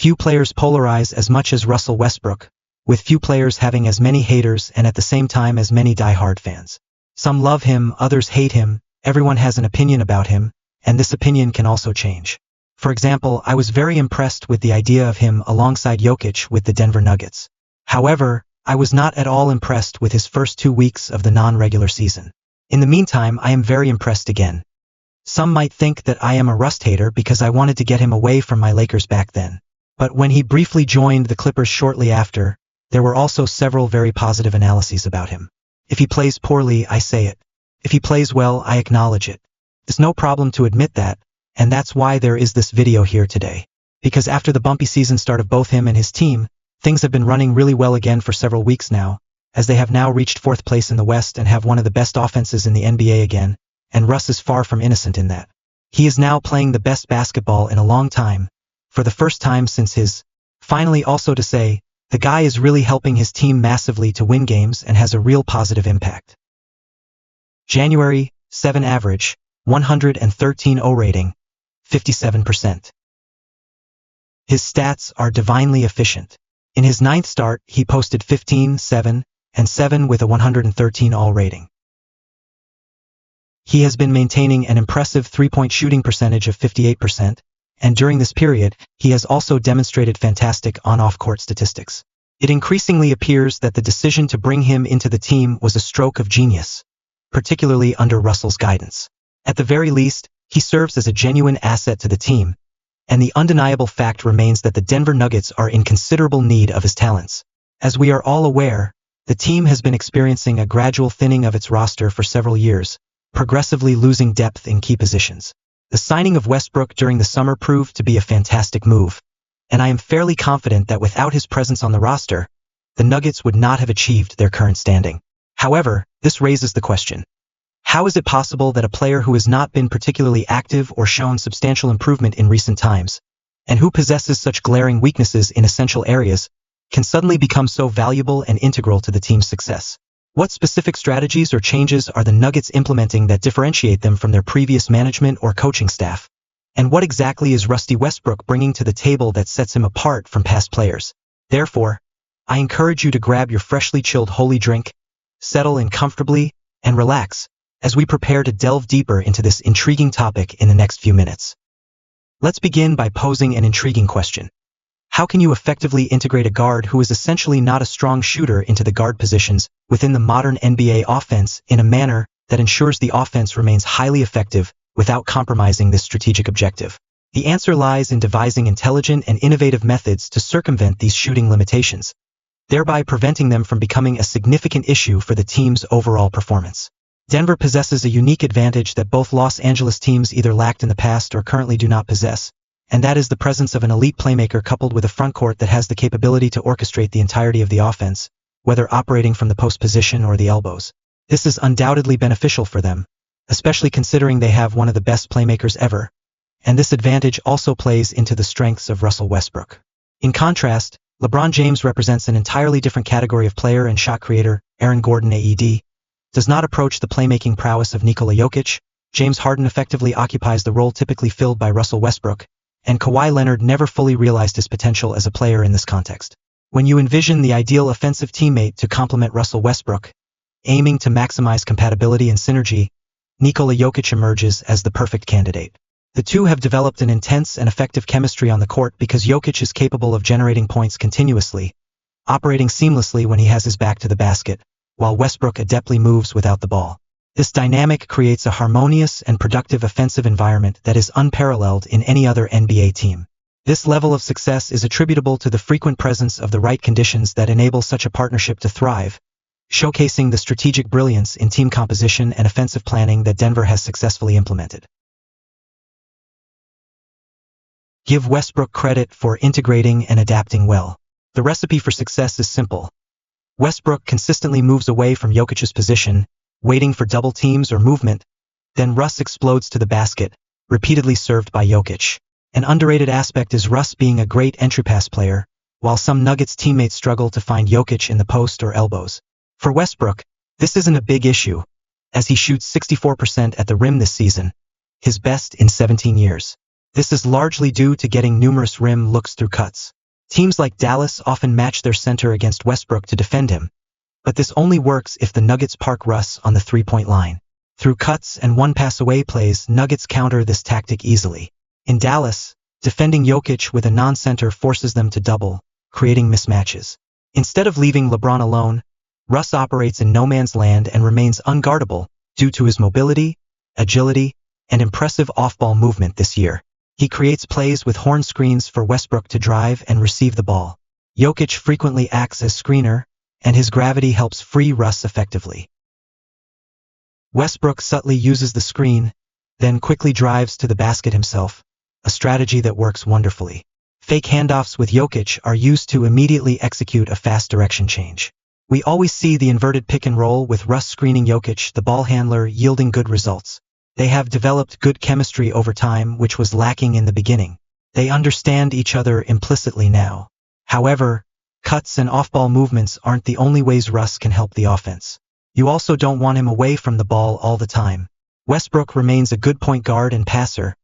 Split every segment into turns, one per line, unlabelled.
Few players polarize as much as Russell Westbrook, with few players having as many haters and at the same time as many die-hard fans. Some love him, others hate him, everyone has an opinion about him, and this opinion can also change. For example, I was very impressed with the idea of him alongside Jokic with the Denver Nuggets. However, I was not at all impressed with his first 2 weeks of the non-regular season. In the meantime, I am very impressed again. Some might think that I am a Rust hater because I wanted to get him away from my Lakers back then. But when he briefly joined the Clippers shortly after, there were also several very positive analyses about him. If he plays poorly, I say it. If he plays well, I acknowledge it. It's no problem to admit that, and that's why there is this video here today. Because after the bumpy season start of both him and his team, things have been running really well again for several weeks now, as they have now reached 4th place in the West and have one of the best offenses in the NBA again, and Russ is far from innocent in that. He is now playing the best basketball in a long time, for the first time since his. Finally, also to say, the guy is really helping his team massively to win games and has a real positive impact. January 7 average, 113 O rating, 57%. His stats are divinely efficient. In his 9th start, he posted 15, 7, and 7 with a 113 all rating. He has been maintaining an impressive 3-point shooting percentage of 58%, and during this period, he has also demonstrated fantastic on-off-court statistics. It increasingly appears that the decision to bring him into the team was a stroke of genius, particularly under Russell's guidance. At the very least, he serves as a genuine asset to the team, and the undeniable fact remains that the Denver Nuggets are in considerable need of his talents. As we are all aware, the team has been experiencing a gradual thinning of its roster for several years, progressively losing depth in key positions. The signing of Westbrook during the summer proved to be a fantastic move, and I am fairly confident that without his presence on the roster, the Nuggets would not have achieved their current standing. However, this raises the question. How is it possible that a player who has not been particularly active or shown substantial improvement in recent times, and who possesses such glaring weaknesses in essential areas, can suddenly become so valuable and integral to the team's success? What specific strategies or changes are the Nuggets implementing that differentiate them from their previous management or coaching staff? And what exactly is Rusty Westbrook bringing to the table that sets him apart from past players? Therefore, I encourage you to grab your freshly chilled holy drink, settle in comfortably, and relax, as we prepare to delve deeper into this intriguing topic in the next few minutes. Let's begin by posing an intriguing question. How can you effectively integrate a guard who is essentially not a strong shooter into the guard positions within the modern NBA offense in a manner that ensures the offense remains highly effective without compromising this strategic objective? The answer lies in devising intelligent and innovative methods to circumvent these shooting limitations, thereby preventing them from becoming a significant issue for the team's overall performance. Denver possesses a unique advantage that both Los Angeles teams either lacked in the past or currently do not possess, and that is the presence of an elite playmaker coupled with a frontcourt that has the capability to orchestrate the entirety of the offense, whether operating from the post position or the elbows. This is undoubtedly beneficial for them, especially considering they have one of the best playmakers ever, and this advantage also plays into the strengths of Russell Westbrook. In contrast, LeBron James represents an entirely different category of player and shot creator. Aaron Gordon AD does not approach the playmaking prowess of Nikola Jokic. James Harden effectively occupies the role typically filled by Russell Westbrook, and Kawhi Leonard never fully realized his potential as a player in this context. When you envision the ideal offensive teammate to complement Russell Westbrook, aiming to maximize compatibility and synergy, Nikola Jokic emerges as the perfect candidate. The two have developed an intense and effective chemistry on the court because Jokic is capable of generating points continuously, operating seamlessly when he has his back to the basket, while Westbrook adeptly moves without the ball. This dynamic creates a harmonious and productive offensive environment that is unparalleled in any other NBA team. This level of success is attributable to the frequent presence of the right conditions that enable such a partnership to thrive, showcasing the strategic brilliance in team composition and offensive planning that Denver has successfully implemented. Give Westbrook credit for integrating and adapting well. The recipe for success is simple. Westbrook consistently moves away from Jokic's position, waiting for double teams or movement, then Russ explodes to the basket, repeatedly served by Jokic. An underrated aspect is Russ being a great entry pass player, while some Nuggets teammates struggle to find Jokic in the post or elbows. For Westbrook, this isn't a big issue, as he shoots 64% at the rim this season, his best in 17 years. This is largely due to getting numerous rim looks through cuts. Teams like Dallas often match their center against Westbrook to defend him, but this only works if the Nuggets park Russ on the three-point line. Through cuts and one-pass-away plays, Nuggets counter this tactic easily. In Dallas, defending Jokic with a non-center forces them to double, creating mismatches. Instead of leaving LeBron alone, Russ operates in no man's land and remains unguardable due to his mobility, agility, and impressive off-ball movement this year. He creates plays with horn screens for Westbrook to drive and receive the ball. Jokic frequently acts as screener, and his gravity helps free Russ effectively. Westbrook subtly uses the screen, then quickly drives to the basket himself, a strategy that works wonderfully. Fake handoffs with Jokic are used to immediately execute a fast direction change. We always see the inverted pick and roll with Russ screening Jokic, the ball handler, yielding good results. They have developed good chemistry over time, which was lacking in the beginning. They understand each other implicitly now. However, cuts and off-ball movements aren't the only ways Russ can help the offense. You also don't want him away from the ball all the time. Westbrook remains a good point guard and passer,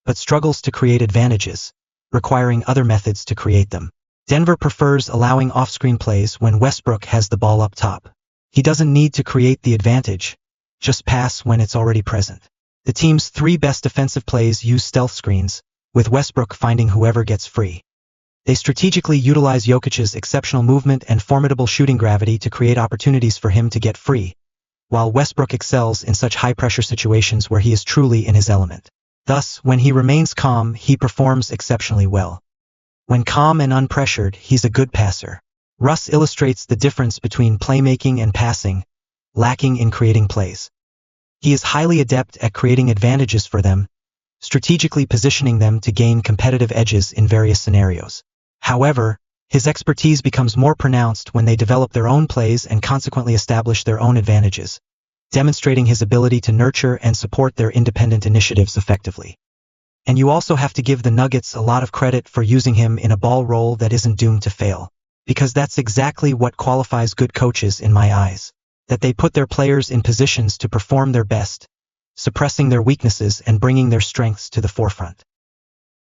but struggles to create advantages, requiring other methods to create them. Denver prefers allowing off-screen plays when Westbrook has the ball up top. He doesn't need to create the advantage, just pass when it's already present. The team's three best defensive plays use stealth screens, with Westbrook finding whoever gets free. They strategically utilize Jokic's exceptional movement and formidable shooting gravity to create opportunities for him to get free, while Westbrook excels in such high-pressure situations where he is truly in his element. Thus, when he remains calm, he performs exceptionally well. When calm and unpressured, he's a good passer. Russ illustrates the difference between playmaking and passing, lacking in creating plays. He is highly adept at creating advantages for them, strategically positioning them to gain competitive edges in various scenarios. However, his expertise becomes more pronounced when they develop their own plays and consequently establish their own advantages, demonstrating his ability to nurture and support their independent initiatives effectively. And you also have to give the Nuggets a lot of credit for using him in a ball role that isn't doomed to fail, because that's exactly what qualifies good coaches in my eyes, that they put their players in positions to perform their best, suppressing their weaknesses and bringing their strengths to the forefront.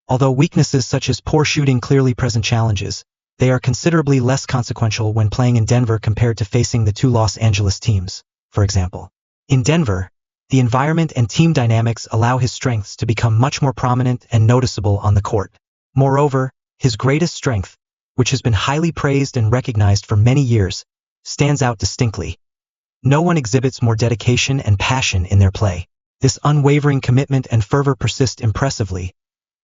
Although weaknesses such as poor shooting clearly present challenges, they are considerably less consequential when playing in Denver compared to facing the two Los Angeles teams, for example. In Denver, the environment and team dynamics allow his strengths to become much more prominent and noticeable on the court. Moreover, his greatest strength, which has been highly praised and recognized for many years, stands out distinctly. No one exhibits more dedication and passion in their play. This unwavering commitment and fervor persist impressively,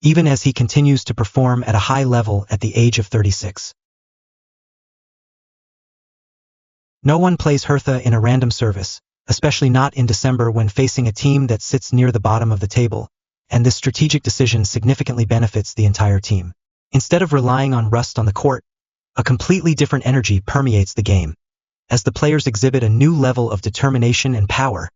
even as he continues to perform at a high level at the age of 36. No one plays Hertha in a random service, especially not in December when facing a team that sits near the bottom of the table, and this strategic decision significantly benefits the entire team. Instead of relying on rust on the court, a completely different energy permeates the game, as the players exhibit a new level of determination and power,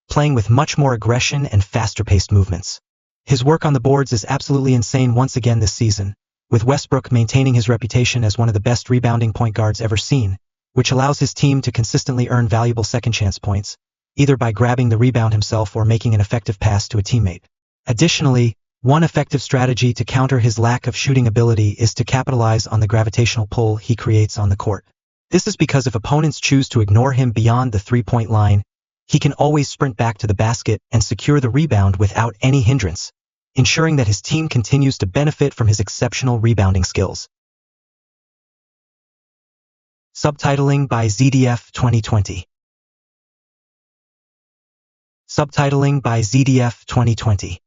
playing with much more aggression and faster-paced movements. His work on the boards is absolutely insane once again this season, with Westbrook maintaining his reputation as one of the best rebounding point guards ever seen, which allows his team to consistently earn valuable second-chance points, either by grabbing the rebound himself or making an effective pass to a teammate. Additionally, one effective strategy to counter his lack of shooting ability is to capitalize on the gravitational pull he creates on the court. This is because if opponents choose to ignore him beyond the three-point line, he can always sprint back to the basket and secure the rebound without any hindrance, ensuring that his team continues to benefit from his exceptional rebounding skills. Subtitling by ZDF 2020. Subtitling by ZDF 2020.